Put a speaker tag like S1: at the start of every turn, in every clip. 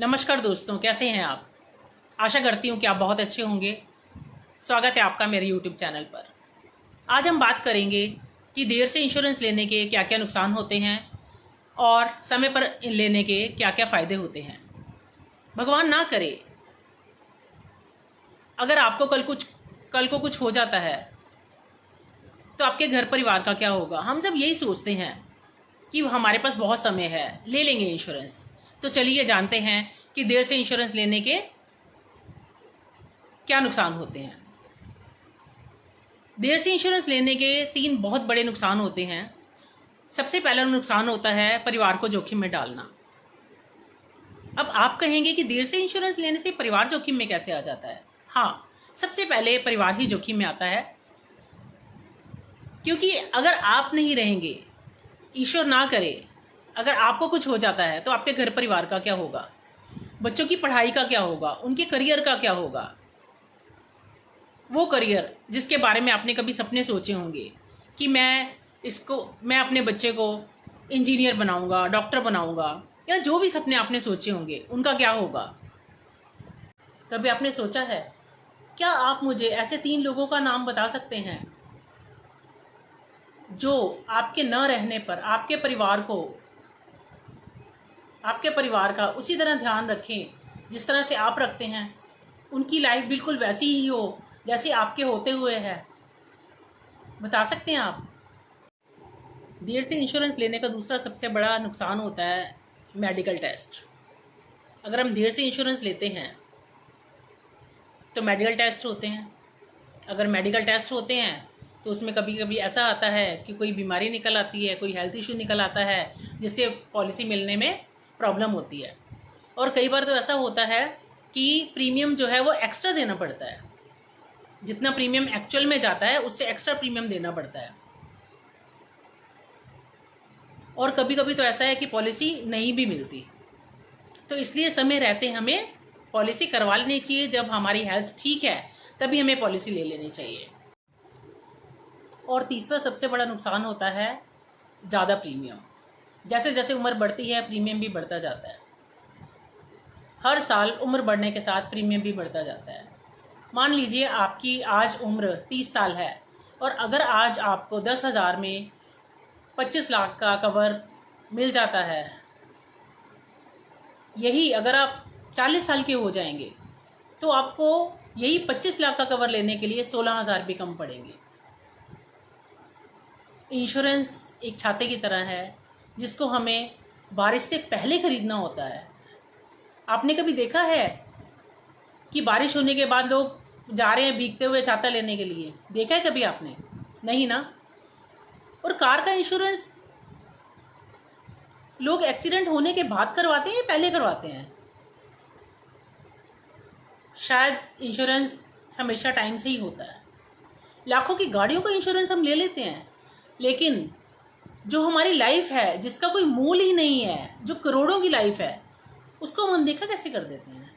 S1: नमस्कार दोस्तों, कैसे हैं आप। आशा करती हूँ कि आप बहुत अच्छे होंगे। स्वागत है आपका मेरे YouTube चैनल पर। आज हम बात करेंगे कि देर से इंश्योरेंस लेने के क्या क्या नुकसान होते हैं और समय पर लेने के क्या क्या फ़ायदे होते हैं। भगवान ना करे अगर आपको कल को कुछ हो जाता है तो आपके घर परिवार का क्या होगा। हम सब यही सोचते हैं कि हमारे पास बहुत समय है, ले लेंगे इंश्योरेंस। तो चलिए जानते हैं कि देर से इंश्योरेंस लेने के क्या नुकसान होते हैं। देर से इंश्योरेंस लेने के 3 बहुत बड़े नुकसान होते हैं। सबसे पहला नुकसान होता है परिवार को जोखिम में डालना। अब आप कहेंगे कि देर से इंश्योरेंस लेने से परिवार जोखिम में कैसे आ जाता है। हाँ, सबसे पहले परिवार ही जोखिम में आता है, क्योंकि अगर आप नहीं रहेंगे, ईश्वर ना करे, अगर आपको कुछ हो जाता है तो आपके घर परिवार का क्या होगा, बच्चों की पढ़ाई का क्या होगा, उनके करियर का क्या होगा। वो करियर जिसके बारे में आपने कभी सपने सोचे होंगे कि मैं अपने बच्चे को इंजीनियर बनाऊंगा, डॉक्टर बनाऊंगा, या जो भी सपने आपने सोचे होंगे उनका क्या होगा। कभी आपने सोचा है? क्या आप मुझे ऐसे 3 लोगों का नाम बता सकते हैं जो आपके न रहने पर आपके परिवार का उसी तरह ध्यान रखें जिस तरह से आप रखते हैं, उनकी लाइफ बिल्कुल वैसी ही हो जैसे आपके होते हुए है। बता सकते हैं आप? देर से इंश्योरेंस लेने का दूसरा सबसे बड़ा नुकसान होता है मेडिकल टेस्ट। अगर हम देर से इंश्योरेंस लेते हैं तो मेडिकल टेस्ट होते हैं। अगर मेडिकल टेस्ट होते हैं तो उसमें कभी कभी ऐसा आता है कि कोई बीमारी निकल आती है, कोई हेल्थ इशू निकल आता है जिससे पॉलिसी मिलने में प्रॉब्लम होती है। और कई बार तो ऐसा होता है कि प्रीमियम जो है वो एक्स्ट्रा देना पड़ता है। जितना प्रीमियम एक्चुअल में जाता है उससे एक्स्ट्रा प्रीमियम देना पड़ता है। और कभी कभी तो ऐसा है कि पॉलिसी नहीं भी मिलती। तो इसलिए समय रहते हमें पॉलिसी करवा लेनी चाहिए। जब हमारी हेल्थ ठीक है तभी हमें पॉलिसी ले लेनी चाहिए। और तीसरा सबसे बड़ा नुकसान होता है ज़्यादा प्रीमियम। जैसे जैसे उम्र बढ़ती है प्रीमियम भी बढ़ता जाता है। हर साल उम्र बढ़ने के साथ प्रीमियम भी बढ़ता जाता है। मान लीजिए आपकी आज उम्र 30 साल है और अगर आज आपको 10,000 में 25 लाख का कवर मिल जाता है, यही अगर आप 40 साल के हो जाएंगे तो आपको यही 25 लाख का कवर लेने के लिए 16,000 भी कम पड़ेंगे। इंश्योरेंस एक छाते की तरह है जिसको हमें बारिश से पहले खरीदना होता है। आपने कभी देखा है कि बारिश होने के बाद लोग जा रहे हैं भीगते हुए छाता लेने के लिए? देखा है कभी आपने? नहीं ना। और कार का इंश्योरेंस लोग एक्सीडेंट होने के बाद करवाते हैं या पहले करवाते हैं? शायद इंश्योरेंस हमेशा टाइम से ही होता है। लाखों की गाड़ियों का इंश्योरेंस हम ले लेते हैं, लेकिन जो हमारी लाइफ है जिसका कोई मूल ही नहीं है, जो करोड़ों की लाइफ है, उसको हम अनदेखा कैसे कर देते हैं।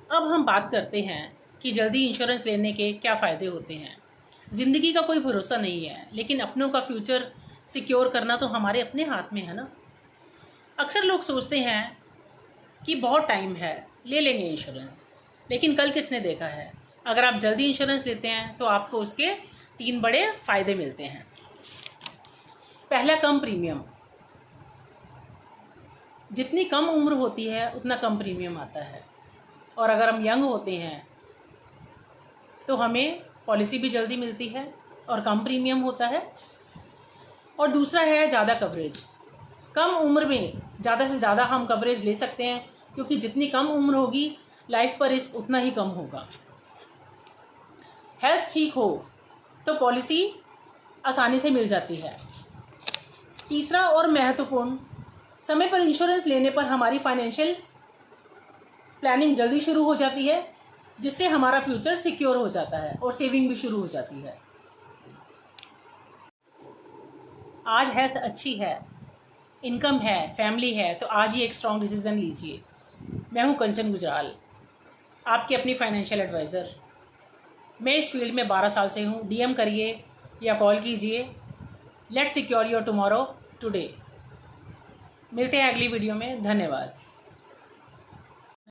S1: अब हम बात करते हैं कि जल्दी इंश्योरेंस लेने के क्या फ़ायदे होते हैं। ज़िंदगी का कोई भरोसा नहीं है, लेकिन अपनों का फ्यूचर सिक्योर करना तो हमारे अपने हाथ में है ना। अक्सर लोग सोचते हैं कि बहुत टाइम है, ले लेंगे इंश्योरेंस, लेकिन कल किसने देखा है। अगर आप जल्दी इंश्योरेंस लेते हैं तो आपको उसके 3 बड़े फ़ायदे मिलते हैं। पहला, कम प्रीमियम। जितनी कम उम्र होती है उतना कम प्रीमियम आता है। और अगर हम यंग होते हैं तो हमें पॉलिसी भी जल्दी मिलती है और कम प्रीमियम होता है। और दूसरा है ज़्यादा कवरेज। कम उम्र में ज़्यादा से ज़्यादा हम कवरेज ले सकते हैं, क्योंकि जितनी कम उम्र होगी लाइफ पर रिस्क उतना ही कम होगा। हेल्थ ठीक हो तो पॉलिसी आसानी से मिल जाती है। तीसरा और महत्वपूर्ण, समय पर इंश्योरेंस लेने पर हमारी फाइनेंशियल प्लानिंग जल्दी शुरू हो जाती है, जिससे हमारा फ्यूचर सिक्योर हो जाता है और सेविंग भी शुरू हो जाती है। आज हेल्थ अच्छी है, इनकम है, फैमिली है, तो आज ही एक स्ट्रॉन्ग डिसीजन लीजिए। मैं हूं कंचन गुजराल, आपकी अपनी फाइनेंशियल एडवाइज़र। मैं इस फील्ड में 12 साल से हूं। डीएम करिए या कॉल कीजिए। Let's secure your tomorrow today. मिलते हैं अगली वीडियो में। धन्यवाद।